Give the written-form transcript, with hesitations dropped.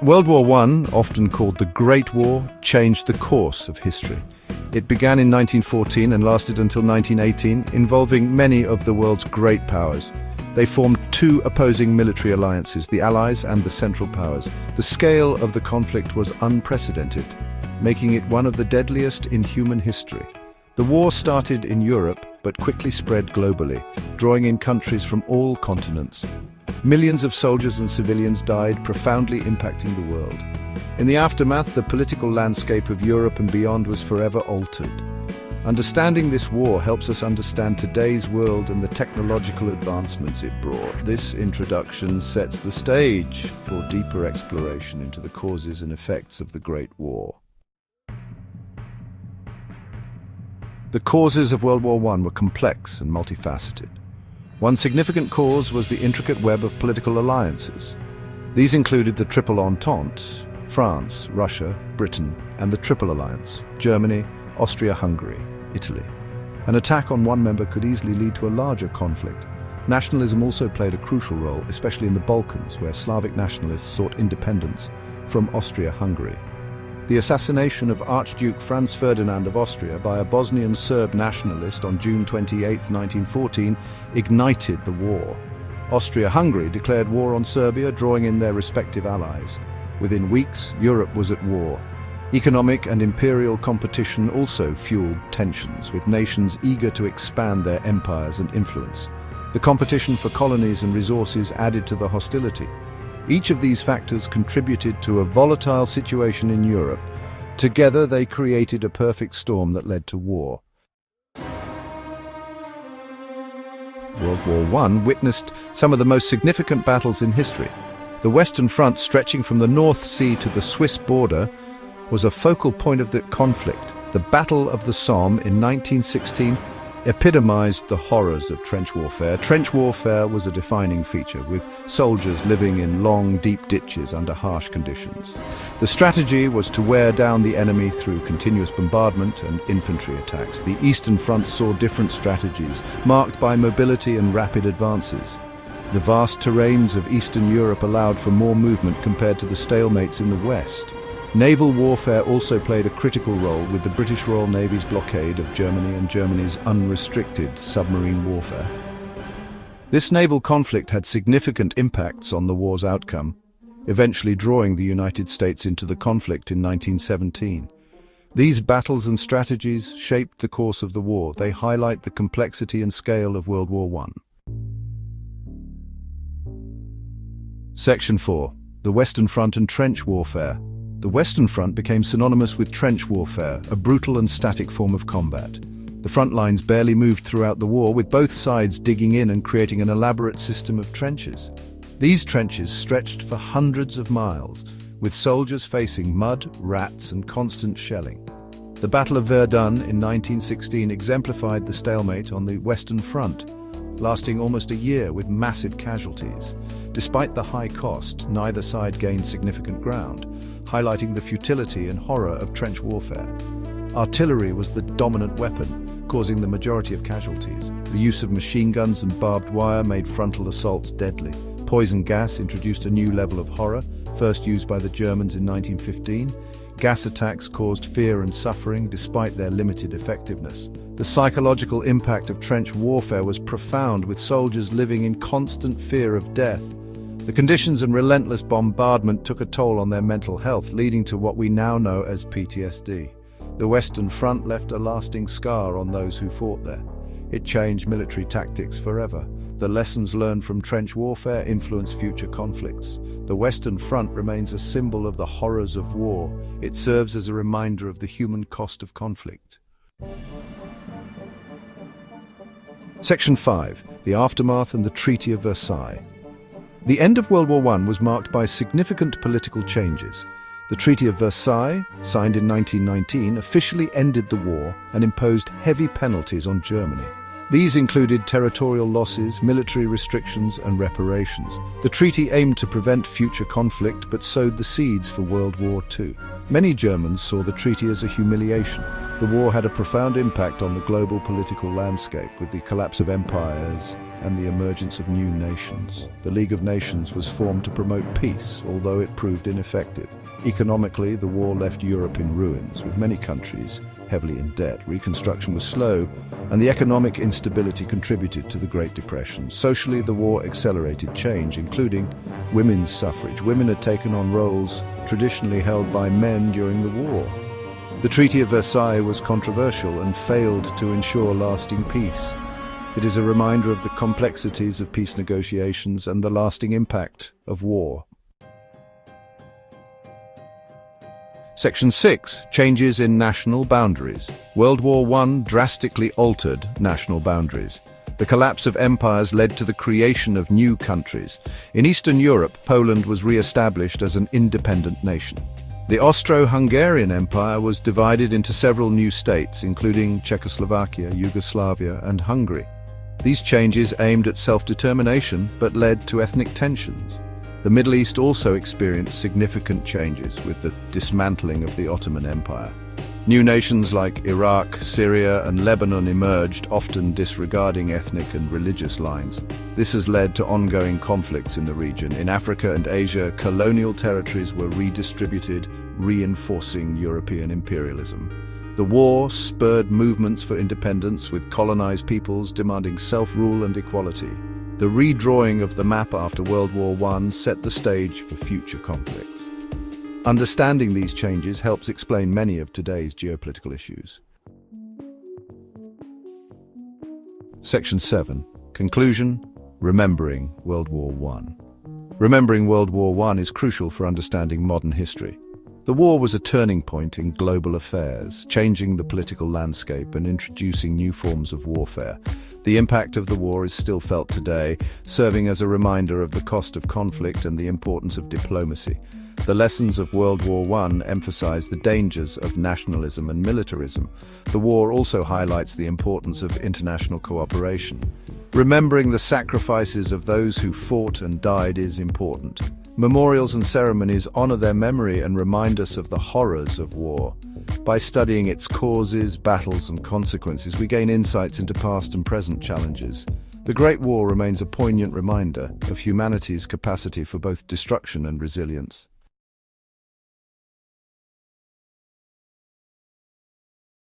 World War I, often called the Great War, changed the course of history. It began in 1914 and lasted until 1918, involving many of the world's great powers. They formed two opposing military alliances, the Allies and the Central Powers. The scale of the conflict was unprecedented, making it one of the deadliest in human history. The war started in Europe, but quickly spread globally, drawing in countries from all continents. Millions of soldiers and civilians died, profoundly impacting the world. In the aftermath, the political landscape of Europe and beyond was forever altered. Understanding this war helps us understand today's world and the technological advancements it brought. This introduction sets the stage for deeper exploration into the causes and effects of the Great War. The causes of World War I were complex and multifaceted. One significant cause was the intricate web of political alliances. These included the Triple Entente, France, Russia, Britain, and the Triple Alliance, Germany, Austria-Hungary, Italy. An attack on one member could easily lead to a larger conflict. Nationalism also played a crucial role, especially in the Balkans, where Slavic nationalists sought independence from Austria-Hungary. The assassination of Archduke Franz Ferdinand of Austria by a Bosnian Serb nationalist on June 28, 1914, ignited the war. Austria-Hungary declared war on Serbia, drawing in their respective allies. Within weeks, Europe was at war. Economic and imperial competition also fueled tensions, with nations eager to expand their empires and influence. The competition for colonies and resources added to the hostility. Each of these factors contributed to a volatile situation in Europe. Together, they created a perfect storm that led to war. World War I witnessed some of the most significant battles in history. The Western Front, stretching from the North Sea to the Swiss border, was a focal point of the conflict. The Battle of the Somme in 1916 epitomized the horrors of trench warfare. Trench warfare was a defining feature, with soldiers living in long, deep ditches under harsh conditions. The strategy was to wear down the enemy through continuous bombardment and infantry attacks. The Eastern Front saw different strategies, marked by mobility and rapid advances. The vast terrains of Eastern Europe allowed for more movement compared to the stalemates in the West. Naval warfare also played a critical role, with the British Royal Navy's blockade of Germany and Germany's unrestricted submarine warfare. This naval conflict had significant impacts on the war's outcome, eventually drawing the United States into the conflict in 1917. These battles and strategies shaped the course of the war. They highlight the complexity and scale of World War I. Section 4. The Western Front and Trench Warfare. The Western Front became synonymous with trench warfare, a brutal and static form of combat. The front lines barely moved throughout the war, with both sides digging in and creating an elaborate system of trenches. These trenches stretched for hundreds of miles, with soldiers facing mud, rats, and constant shelling. The Battle of Verdun in 1916 exemplified the stalemate on the Western Front, lasting almost a year with massive casualties. Despite the high cost, neither side gained significant ground, highlighting the futility and horror of trench warfare. Artillery was the dominant weapon, causing the majority of casualties. The use of machine guns and barbed wire made frontal assaults deadly. Poison gas introduced a new level of horror, first used by the Germans in 1915. Gas attacks caused fear and suffering despite their limited effectiveness. The psychological impact of trench warfare was profound, with soldiers living in constant fear of death. The conditions and relentless bombardment took a toll on their mental health, leading to what we now know as PTSD. The Western Front left a lasting scar on those who fought there. It changed military tactics forever. The lessons learned from trench warfare influence future conflicts. The Western Front remains a symbol of the horrors of war. It serves as a reminder of the human cost of conflict. Section 5. The Aftermath and the Treaty of Versailles. The end of World War I was marked by significant political changes. The Treaty of Versailles, signed in 1919, officially ended the war and imposed heavy penalties on Germany. These included territorial losses, military restrictions, and reparations. The treaty aimed to prevent future conflict but sowed the seeds for World War II. Many Germans saw the treaty as a humiliation. The war had a profound impact on the global political landscape with the collapse of empires and the emergence of new nations. The League of Nations was formed to promote peace, although it proved ineffective. Economically, the war left Europe in ruins, with many countries heavily in debt. Reconstruction was slow, and the economic instability contributed to the Great Depression. Socially, the war accelerated change, including women's suffrage. Women had taken on roles traditionally held by men during the war. The Treaty of Versailles was controversial and failed to ensure lasting peace. It is a reminder of the complexities of peace negotiations and the lasting impact of war. Section 6. Changes in national boundaries. World War I drastically altered national boundaries. The collapse of empires led to the creation of new countries. In Eastern Europe, Poland was re-established as an independent nation. The Austro-Hungarian Empire was divided into several new states, including Czechoslovakia, Yugoslavia, and Hungary. These changes aimed at self-determination, but led to ethnic tensions. The Middle East also experienced significant changes with the dismantling of the Ottoman Empire. New nations like Iraq, Syria, and Lebanon emerged, often disregarding ethnic and religious lines. This has led to ongoing conflicts in the region. In Africa and Asia, colonial territories were redistributed, reinforcing European imperialism. The war spurred movements for independence, with colonized peoples demanding self-rule and equality. The redrawing of the map after World War I set the stage for future conflicts. Understanding these changes helps explain many of today's geopolitical issues. Section 7. Conclusion. Remembering World War I. Remembering World War I is crucial for understanding modern history. The war was a turning point in global affairs, changing the political landscape and introducing new forms of warfare. The impact of the war is still felt today, serving as a reminder of the cost of conflict and the importance of diplomacy. The lessons of World War I emphasize the dangers of nationalism and militarism. The war also highlights the importance of international cooperation. Remembering the sacrifices of those who fought and died is important. Memorials and ceremonies honor their memory and remind us of the horrors of war. By studying its causes, battles, and consequences, we gain insights into past and present challenges. The Great War remains a poignant reminder of humanity's capacity for both destruction and resilience.